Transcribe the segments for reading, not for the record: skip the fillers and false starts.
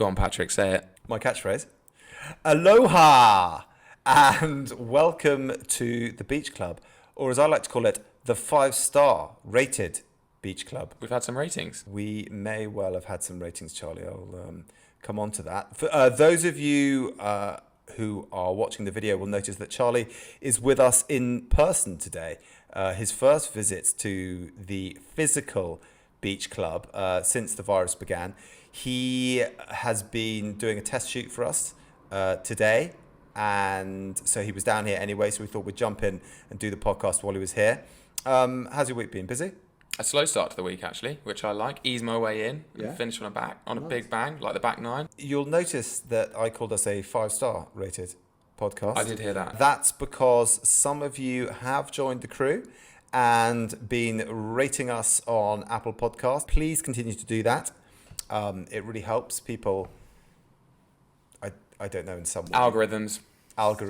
Go on, Patrick, say it. My catchphrase. Aloha! And welcome to the Beach Club, or as I like to call it, the 5-star rated Beach Club. We've had some ratings. We may well have had some ratings, Charlie. I'll come on to that. For those of you who are watching the video will notice that Charlie is with us in person today. His first visit to the physical Beach Club since the virus began. He has been doing a test shoot for us today, and so he was down here anyway, so we thought we'd jump in and do the podcast while he was here. How's your week been? Busy? A slow start to the week, actually, which I like. Ease my way in and finish on a big bang, like the back nine. You'll notice that I called us a 5-star rated podcast. I did hear that. That's because some of you have joined the crew and been rating us on Apple Podcasts. Please continue to do that. It really helps people. I don't know, in some way. Algorithms.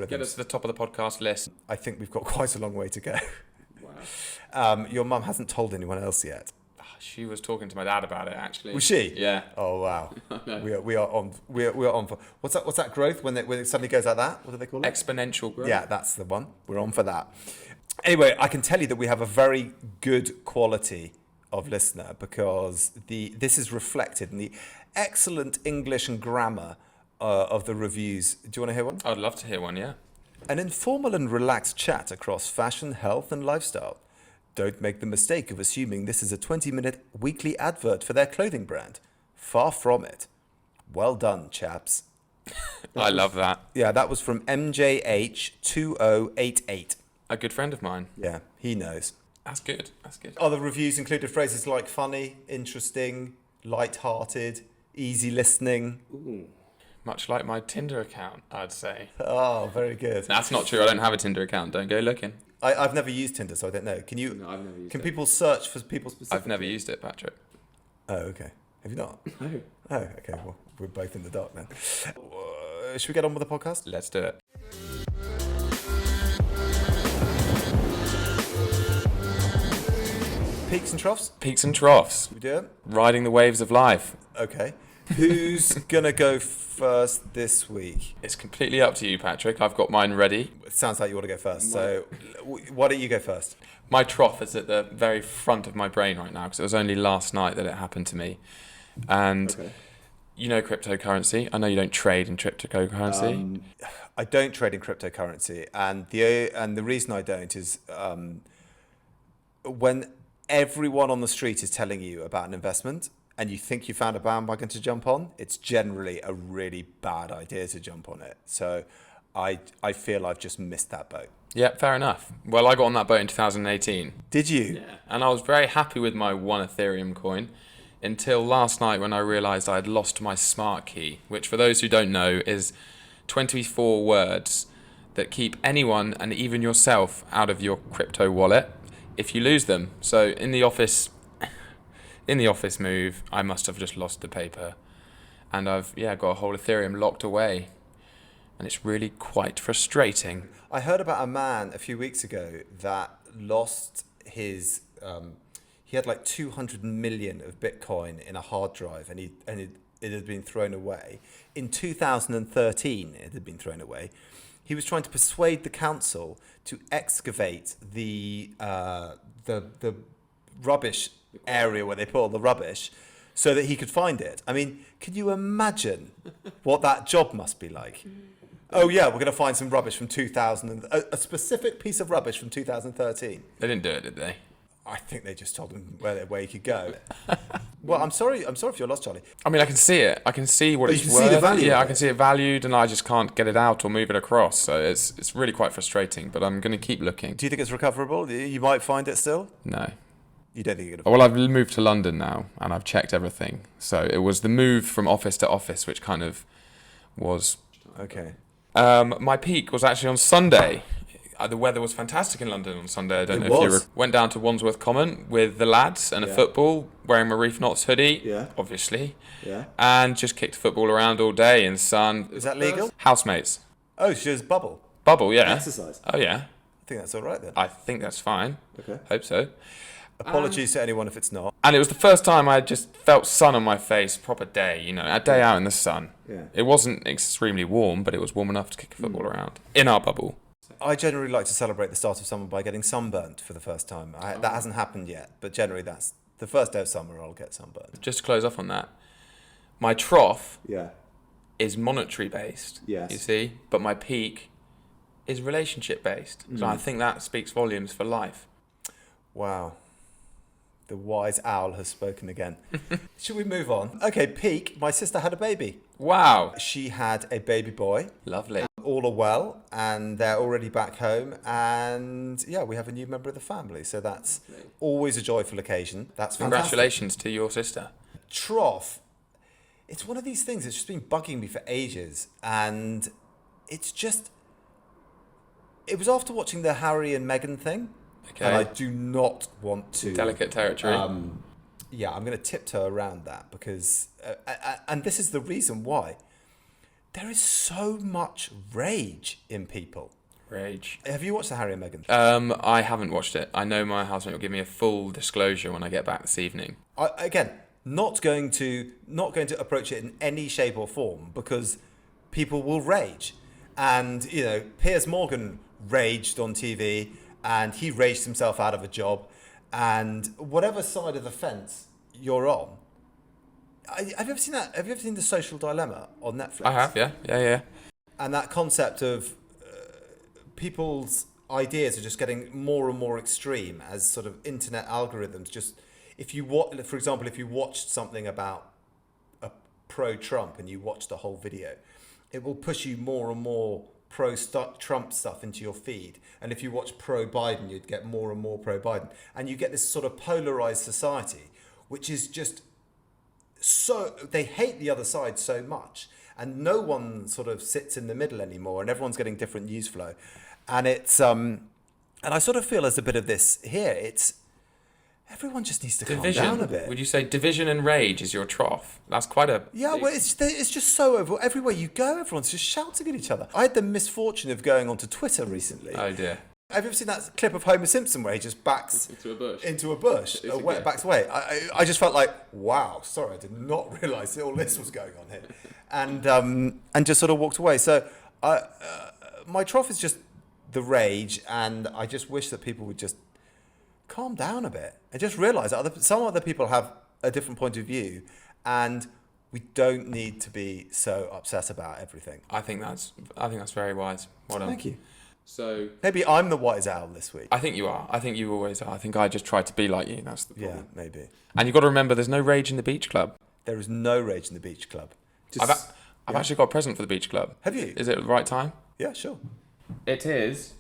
Get us to the top of the podcast list. I think we've got quite a long way to go. Wow. Your mum hasn't told anyone else yet. She was talking to my dad about it, actually. Was she? Yeah. Oh wow. we are on for what's that growth when it suddenly goes like that? What do they call it? Exponential growth. Yeah, that's the one. We're on for that. Anyway, I can tell you that we have a very good quality of listener because this is reflected in the excellent English and grammar of the reviews. Do you want to hear one? I'd love to hear one, yeah. An informal and relaxed chat across fashion, health and lifestyle. Don't make the mistake of assuming this is a 20-minute weekly advert for their clothing brand. Far from it. Well done, chaps. I love that. Yeah, that was from MJH2088. A good friend of mine. Yeah, he knows. That's good. Other reviews included phrases like funny, interesting, light-hearted, easy listening. Ooh. Much like my Tinder account, I'd say. Oh, very good. That's not true. I don't have a Tinder account. Don't go looking. I've never used Tinder, so I don't know. Can you? No, I've never used it. Can people search for people specifically? I've never used it, Patrick. Oh, okay. Have you not? No. Oh, okay. Well, we're both in the dark then. Should we get on with the podcast? Let's do it. Peaks and troughs? Peaks and troughs. We do it? Riding the waves of life. Okay. Who's going to go first this week? It's completely up to you, Patrick. I've got mine ready. It sounds like you want to go first. So why don't you go first? My trough is at the very front of my brain right now because it was only last night that it happened to me. And You know cryptocurrency. I know you don't trade in cryptocurrency. I don't trade in cryptocurrency. And the reason I don't is when everyone on the street is telling you about an investment, and you think you found a bandwagon to jump on, it's generally a really bad idea to jump on it. So I feel I've just missed that boat. Yeah, fair enough. Well, I got on that boat in 2018. Did you? Yeah. And I was very happy with my one Ethereum coin until last night when I realised I had lost my smart key, which for those who don't know is 24 words that keep anyone and even yourself out of your crypto wallet if you lose them. So in the office move, I must have just lost the paper, and I've got a whole Ethereum locked away, and it's really quite frustrating. I heard about a man a few weeks ago that lost his. He had like 200 million of Bitcoin in a hard drive, and it had been thrown away in 2013. It had been thrown away. He was trying to persuade the council to excavate the rubbish area where they put all the rubbish so that he could find it. I mean, can you imagine what that job must be like? Oh yeah, we're going to find some rubbish from 2000, a specific piece of rubbish from 2013. They didn't do it, did they? I think they just told him where he could go. Well, I'm sorry if you're lost, Charlie. I mean, I can see it. I can see what it's worth. You can see the value. Yeah, I can see it valued, and I just can't get it out or move it across. So it's really quite frustrating. But I'm going to keep looking. Do you think it's recoverable? You might find it still. No. You don't think you're going to? Well, I've moved to London now, and I've checked everything. So it was the move from office to office, which kind of was. Okay. My peak was actually on Sunday. The weather was fantastic in London on Sunday. I don't know if you went down to Wandsworth Common with the lads and a football, wearing my Reef Knots hoodie, obviously, and just kicked football around all day in sun. Is that legal? Housemates. Oh, she was bubble. Bubble, yeah. Exercise. Oh, yeah. I think that's all right then. I think that's fine. Okay. Hope so. Apologies to anyone if it's not. And it was the first time I just felt sun on my face, proper day, a day out in the sun. Yeah. It wasn't extremely warm, but it was warm enough to kick a football around in our bubble. I generally like to celebrate the start of summer by getting sunburnt for the first time. That hasn't happened yet, but generally that's the first day of summer I'll get sunburnt. Just to close off on that, my trough Yeah. is monetary based, Yes. you see, but my peak is relationship based. So I think that speaks volumes for life. Wow. The wise owl has spoken again. Should we move on? Okay, peak. My sister had a baby. Wow. She had a baby boy. Lovely. All are well, and they're already back home. And yeah, we have a new member of the family. So that's always a joyful occasion. That's fantastic. Congratulations to your sister. Trough. It's one of these things that's just been bugging me for ages. And it's just... It was after watching the Harry and Meghan thing. Okay. And I do not want to... Delicate territory. Yeah, I'm going to tiptoe around that because... and this is the reason why. There is so much rage in people. Rage. Have you watched the Harry and Meghan? I haven't watched it. I know my housemate will give me a full disclosure when I get back this evening. Again, not going to approach it in any shape or form because people will rage. And, Piers Morgan raged on TV and he raged himself out of a job. And whatever side of the fence you're on, have you ever seen that? Have you ever seen The Social Dilemma on Netflix? I have, yeah. And that concept of people's ideas are just getting more and more extreme as sort of internet algorithms. Just for example, if you watched something about a pro-Trump and you watched the whole video, it will push you more and more pro-Trump stuff into your feed. And if you watch pro-Biden, you'd get more and more pro-Biden. And you get this sort of polarized society, which is just so... They hate the other side so much. And no one sort of sits in the middle anymore. And everyone's getting different news flow. And it's... and I sort of feel there's a bit of this here. It's... Everyone just needs to calm down a bit. Would you say division and rage is your trough? That's quite a... Yeah, well, it's just so everywhere you go, everyone's just shouting at each other. I had the misfortune of going onto Twitter recently. Oh dear. Have you ever seen that clip of Homer Simpson where he just backs into a bush, backs away? I just felt like, wow, sorry, I did not realise all this was going on here, and just sort of walked away. So my trough is just the rage, and I just wish that people would just calm down a bit and just realise that some other people have a different point of view, and we don't need to be so upset about everything. I think that's very wise. Well done. Thank you. So maybe I'm the wise owl this week. I think you are. I think you always are. I think I just try to be like you. That's the problem. Yeah, maybe. And you've got to remember, there's no rage in the beach club. There is no rage in the beach club. I've actually got a present for the beach club. Have you? Is it the right time? Yeah, sure. It is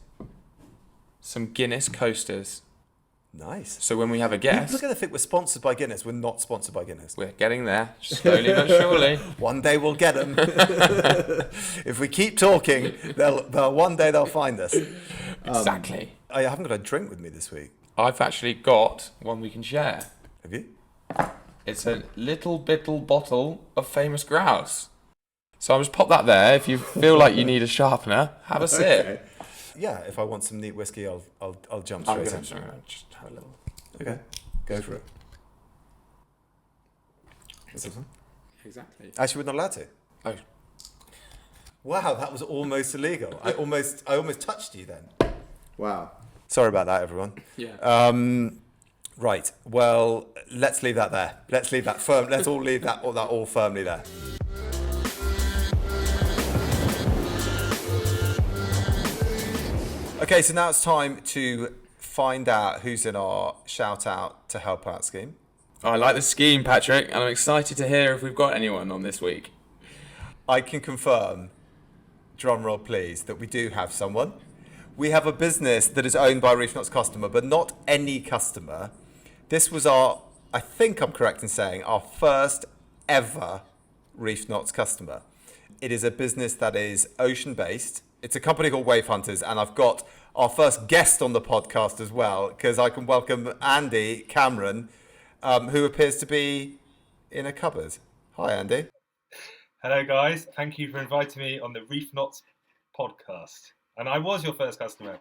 some Guinness coasters. Nice. So when we have a guest... Look at the thing, we're sponsored by Guinness. We're not sponsored by Guinness. We're getting there, slowly but surely. One day we'll get them. If we keep talking, one day they'll find us. Exactly. I haven't got a drink with me this week. I've actually got one we can share. Have you? It's a little bottle of Famous Grouse. So I'll just pop that there. If you feel like you need a sharpener, have a sip. Okay. Yeah, if I want some neat whiskey, I'll jump straight in. Just have a little. Okay, go for it. Exactly. Actually, we're not allowed to. Oh. Wow, that was almost illegal. I almost touched you then. Wow. Sorry about that, everyone. Yeah. Right. Well, let's leave that there. Let's leave that firm. Let's all leave that all firmly there. Okay, so now it's time to find out who's in our shout out to help out scheme. Oh, I like the scheme, Patrick, and I'm excited to hear if we've got anyone on this week. I can confirm, drum roll please, that we do have someone. We have a business that is owned by a Reef Knots customer, but not any customer. This was I think I'm correct in saying, our first ever Reef Knots customer. It is a business that is ocean-based. It's a company called Wave Hunters, and I've got our first guest on the podcast as well, because I can welcome Andy Cameron, who appears to be in a cupboard. Hi, Andy. Hello, guys. Thank you for inviting me on the Reef Knots podcast. And I was your first customer.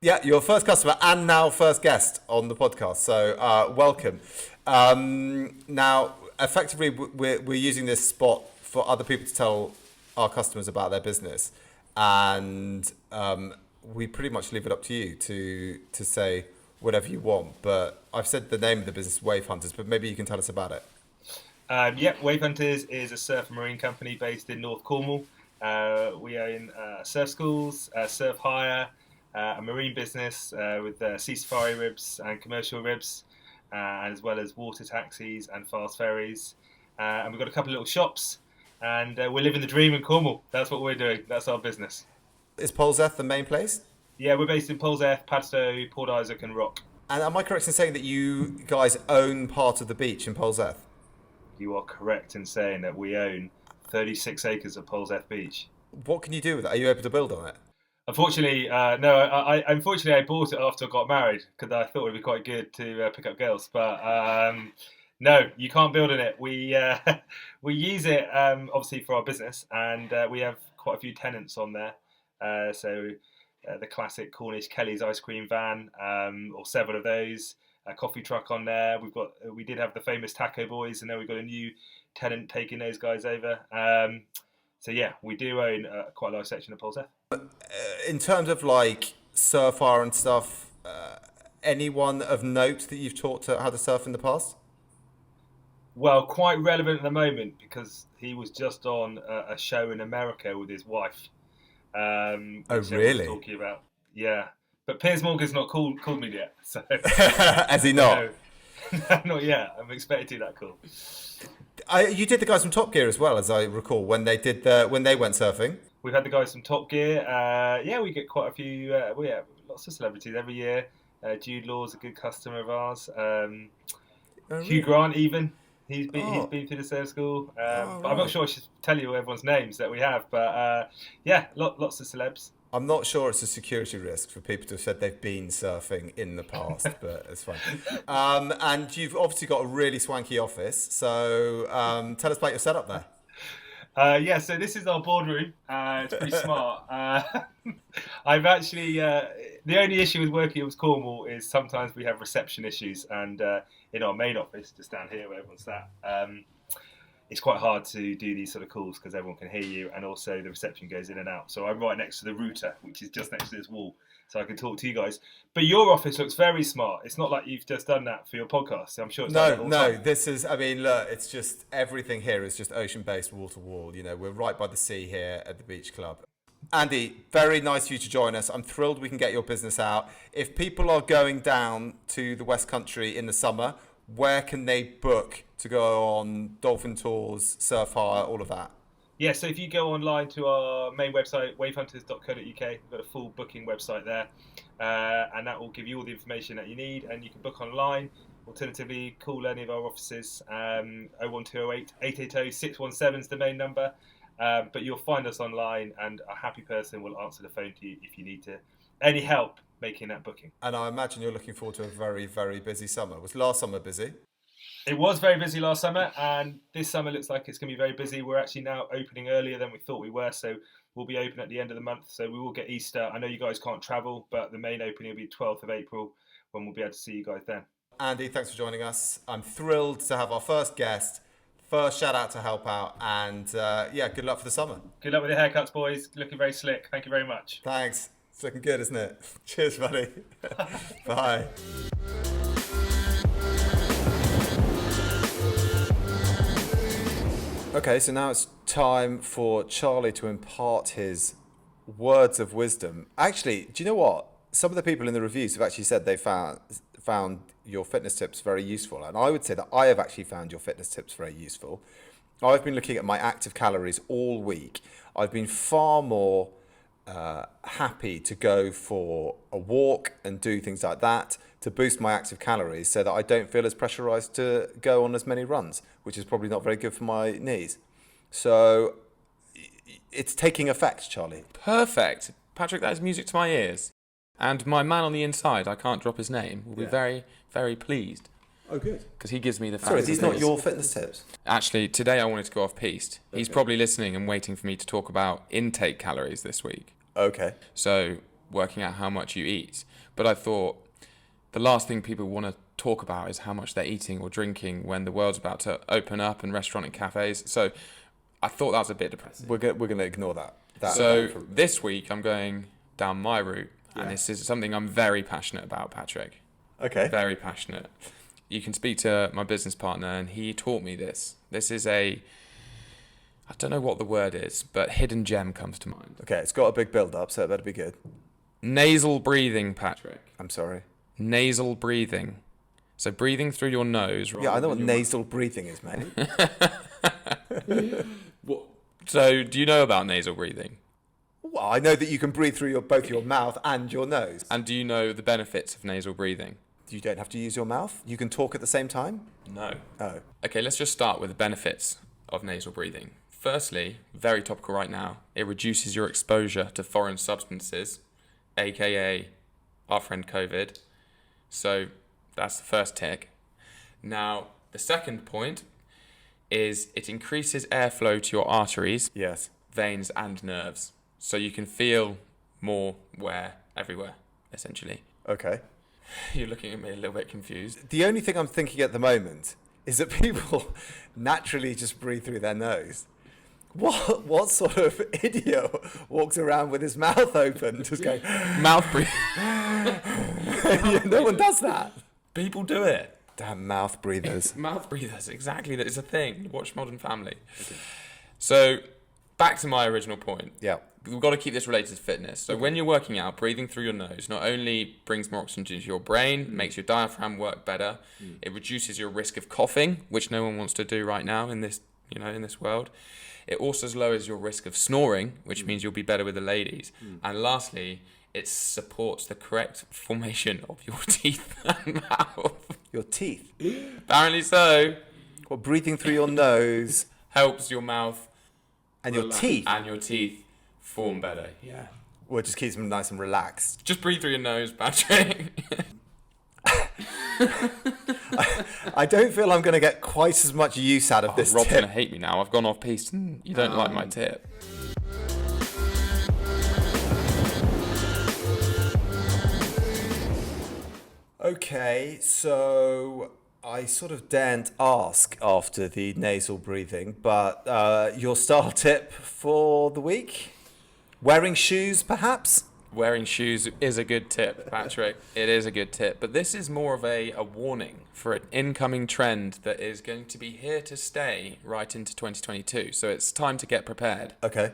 Yeah, your first customer and now first guest on the podcast. So welcome. Now, effectively, we're using this spot for other people to tell our customers about their business, and we pretty much leave it up to you to say whatever you want. But I've said the name of the business, Wave Hunters, but maybe you can tell us about it. Wave Hunters is a surf and marine company based in North Cornwall. We own surf schools, surf hire, a marine business with sea safari ribs and commercial ribs, as well as water taxis and fast ferries. And we've got a couple of little shops, and we're living the dream in Cornwall. That's what we're doing. That's our business. Is Polzeath the main place? Yeah, we're based in Polzeath, Padstow, Port Isaac and Rock. And am I correct in saying that you guys own part of the beach in Polzeath? You are correct in saying that we own 36 acres of Polzeath Beach. What can you do with it? Are you able to build on it? Unfortunately, no. Unfortunately, I bought it after I got married because I thought it'd be quite good to pick up girls. But no, you can't build on it. We we use it obviously for our business, and we have quite a few tenants on there. So the classic Cornish Kelly's ice cream van, or several of those. A coffee truck on there. We did have the famous Taco Boys, and now we've got a new tenant taking those guys over. So yeah, we do own quite a large section of Polzeath. In terms of like surf hire and stuff, anyone of note that you've taught to how to surf in the past? Well, quite relevant at the moment because he was just on a show in America with his wife. Oh, which really? talking about, yeah. But Piers Morgan's not called me yet, so Has he not? No, not yet. I'm expecting that call. You did the guys from Top Gear as well, as I recall, when they went surfing. We've had the guys from Top Gear. Yeah, we get quite a few. We have lots of celebrities every year. Jude Law's a good customer of ours. Hugh Grant, even he's been through the surf school. But I'm not sure I should tell you everyone's names that we have. But yeah, lots of celebs. I'm not sure it's a security risk for people to have said they've been surfing in the past, but it's fine. And you've obviously got a really swanky office, so tell us about your setup there. Yeah, so this is our boardroom. It's pretty smart. I've actually the only issue with working with Cornwall is sometimes we have reception issues, and in our main office, just down here where everyone's sat, it's quite hard to do these sort of calls because everyone can hear you, and also the reception goes in and out. So I'm right next to the router, which is just next to this wall, so I can talk to you guys. But your office looks very smart. It's not like you've just done that for your podcast. So I'm sure it's no. This is. I mean, look, it's just everything here is just ocean-based, wall to wall. You know, we're right by the sea here at the beach club. Andy, very nice of you to join us. I'm thrilled we can get your business out. If people are going down to the West Country in the summer, where can they book to go on dolphin tours, surf hire, all of that? Yeah, so if you go online to our main website, wavehunters.co.uk, we've got a full booking website there, and that will give you all the information that you need, and you can book online. Alternatively, call any of our offices. 01208 880 617 is the main number, but you'll find us online, and a happy person will answer the phone to you if you need any help making that booking. And I imagine you're looking forward to a very, very busy summer. Was last summer busy? It was very busy last summer, and this summer looks like it's going to be very busy. We're actually now opening earlier than we thought we were, so we'll be open at the end of the month. So we will get Easter. I know you guys can't travel, but the main opening will be 12th of April, when we'll be able to see you guys then. Andy, thanks for joining us. I'm thrilled to have our first guest. First shout out to help out, and yeah, good luck for the summer. Good luck with the haircuts, boys. Looking very slick. Thank you very much. Thanks. It's looking good, isn't it? Cheers, buddy. Bye. Okay, so now it's time for Charlie to impart his words of wisdom. Actually, do you know what? Some of the people in the reviews have actually said they found your fitness tips very useful. And I would say that I have actually found your fitness tips very useful. I've been looking at my active calories all week. I've been far more happy to go for a walk and do things like that to boost my active calories so that I don't feel as pressurized to go on as many runs, which is probably not very good for my knees. So it's taking effect, Charlie. Perfect. Patrick, that is music to my ears. And my man on the inside, I can't drop his name, will be very, very pleased. Oh, good. Because he gives me the facts. Sorry, these not your fitness tips? Actually, today I wanted to go off-piste. He's probably listening and waiting for me to talk about intake calories this week. Okay. So working out how much you eat. But I thought the last thing people want to talk about is how much they're eating or drinking when the world's about to open up and restaurant and cafes. So I thought that was a bit depressing. We're going to ignore that. So this week I'm going down my route, and this is something I'm very passionate about, Patrick. Okay. Very passionate. You can speak to my business partner, and he taught me this. This is I don't know what the word is, but hidden gem comes to mind. Okay, it's got a big build-up, so it better be good. Nasal breathing, Patrick. I'm sorry. Nasal breathing. So breathing through your nose. Yeah, I know what nasal breathing is, mate. So do you know about nasal breathing? Well, I know that you can breathe through both your mouth and your nose. And do you know the benefits of nasal breathing? You don't have to use your mouth? You can talk at the same time? No. Oh. Okay, let's just start with the benefits of nasal breathing. Firstly, very topical right now, it reduces your exposure to foreign substances, aka our friend COVID. So that's the first tick. Now, the second point is it increases airflow to your arteries, Yes. veins and nerves. So you can feel more wear everywhere, essentially. Okay. You're looking at me a little bit confused. The only thing I'm thinking at the moment is that people naturally just breathe through their nose. What sort of idiot walks around with his mouth open, just going... Mouth breathing. No one does that. People do it. Damn mouth breathers. Mouth breathers, exactly. That is a thing. Watch Modern Family. So, back to my original point. Yeah. We've got to keep this related to fitness. So when you're working out, breathing through your nose not only brings more oxygen to your brain, makes your diaphragm work better, it reduces your risk of coughing, which no one wants to do right now in this, in this world. It also lowers your risk of snoring, which means you'll be better with the ladies. And lastly, it supports the correct formation of your teeth and mouth. Your teeth. Apparently so. Well, breathing through your nose Helps your mouth and your teeth. and your teeth form better. Yeah. Well, it just keeps them nice and relaxed. Just breathe through your nose, Patrick. I don't feel I'm going to get quite as much use out of this Rob's tip. gonna hate me now. I've gone off piste and you don't like my tip. Okay, so I sort of daren't ask after the nasal breathing, but your style tip for the week? Wearing shoes, perhaps? Wearing shoes is a good tip, Patrick. It is a good tip. But this is more of a warning for an incoming trend that is going to be here to stay right into 2022. So it's time to get prepared. Okay,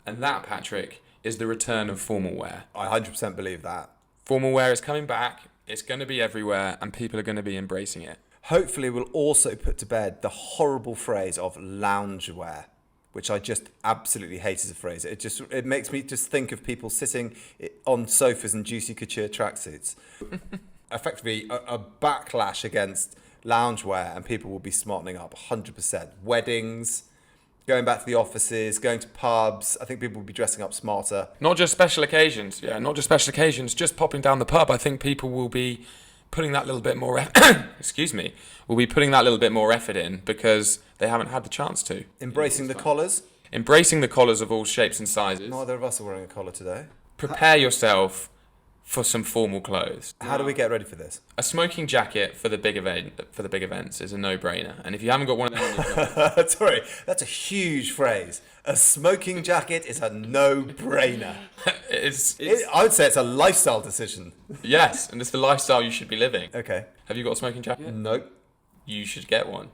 And that, Patrick, is the return of formal wear. I 100% believe that. Formal wear is coming back. It's going to be everywhere and people are going to be embracing it. Hopefully we'll also put to bed the horrible phrase of loungewear, which I just absolutely hate as a phrase. It makes me just think of people sitting on sofas in juicy couture tracksuits. Effectively, a backlash against loungewear, and people will be smartening up 100%. Weddings, going back to the offices, going to pubs. I think people will be dressing up smarter. Not just special occasions. Yeah, not just special occasions. Just popping down the pub. I think people will be putting that little bit more will be putting that little bit more effort in because they haven't had the chance to. Embracing the collars. Embracing the collars of all shapes and sizes. Neither of us are wearing a collar today. Prepare yourself for some formal clothes. How do we get ready for this? A smoking jacket for the big events is a no-brainer. And if you haven't got one of them in your closet, Sorry, that's a huge phrase. A smoking jacket is a no-brainer. I would say it's a lifestyle decision. Yes, and it's the lifestyle you should be living. Okay. Have you got a smoking jacket? Nope. You should get one.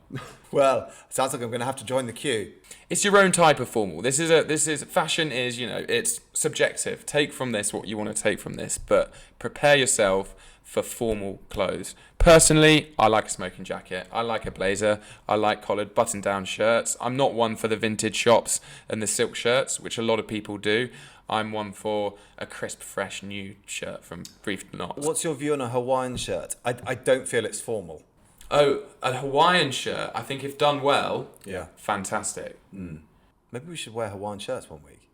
Well, sounds like I'm going to have to join the queue. It's your own type of formal. Fashion is, it's subjective. Take from this what you want to take from this, but prepare yourself for formal clothes. Personally, I like a smoking jacket. I like a blazer. I like collared button-down shirts. I'm not one for the vintage shops and the silk shirts, which a lot of people do. I'm one for a crisp, fresh, new shirt from Reef. What's your view on a Hawaiian shirt? I don't feel it's formal. Oh, a Hawaiian shirt, I think if done well, Yeah. fantastic. Maybe we should wear Hawaiian shirts one week.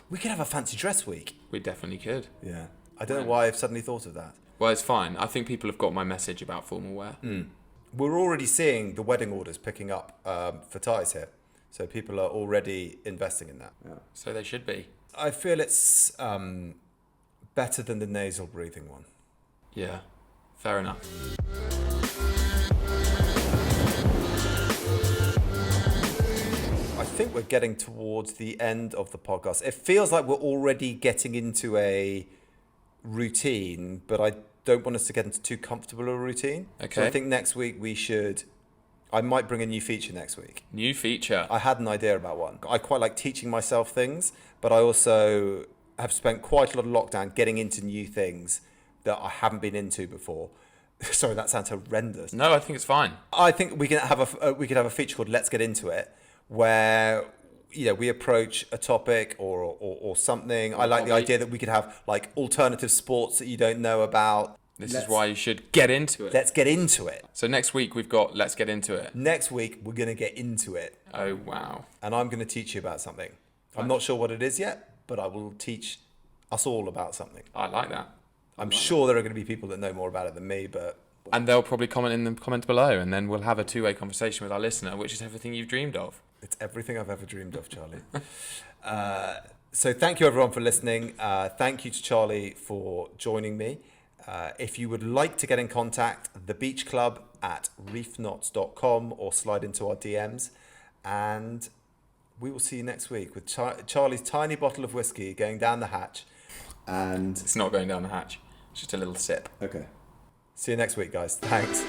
We could have a fancy dress week. We definitely could. Yeah. I don't know why I've suddenly thought of that. Well, it's fine. I think people have got my message about formal wear. We're already seeing the wedding orders picking up for ties here. So people are already investing in that. So they should be. I feel it's better than the nasal breathing one. Yeah, fair enough. I think we're getting towards the end of the podcast. It feels like we're already getting into a routine, but I don't want us to get into too comfortable a routine. Okay. So I think next week I might bring a new feature next week. New feature. I had an idea about one. I quite like teaching myself things, but I also have spent quite a lot of lockdown getting into new things that I haven't been into before. Sorry, that sounds horrendous. No, I think it's fine. I think we can have a feature called Let's Get Into It, where we approach a topic or something. I like the idea that we could have like alternative sports that you don't know about. This is why you should get into it. Let's get into it. So next week we've got Let's Get Into It. Next week we're going to get into it. Oh, wow. And I'm going to teach you about something. I'm not sure what it is yet, but I will teach us all about something. I like that. I'm sure there are going to be people that know more about it than me, but... And they'll probably comment in the comments below, and then we'll have a two-way conversation with our listener, which is everything you've dreamed of. It's everything I've ever dreamed of, Charlie. So thank you, everyone, for listening. Thank you to Charlie for joining me. If you would like to get in contact, thebeachclub@reefknots.com or slide into our DMs. And we will see you next week with Charlie's tiny bottle of whiskey going down the hatch. And It's not going down the hatch. It's just a little sip. okay. See you next week, guys. Thanks.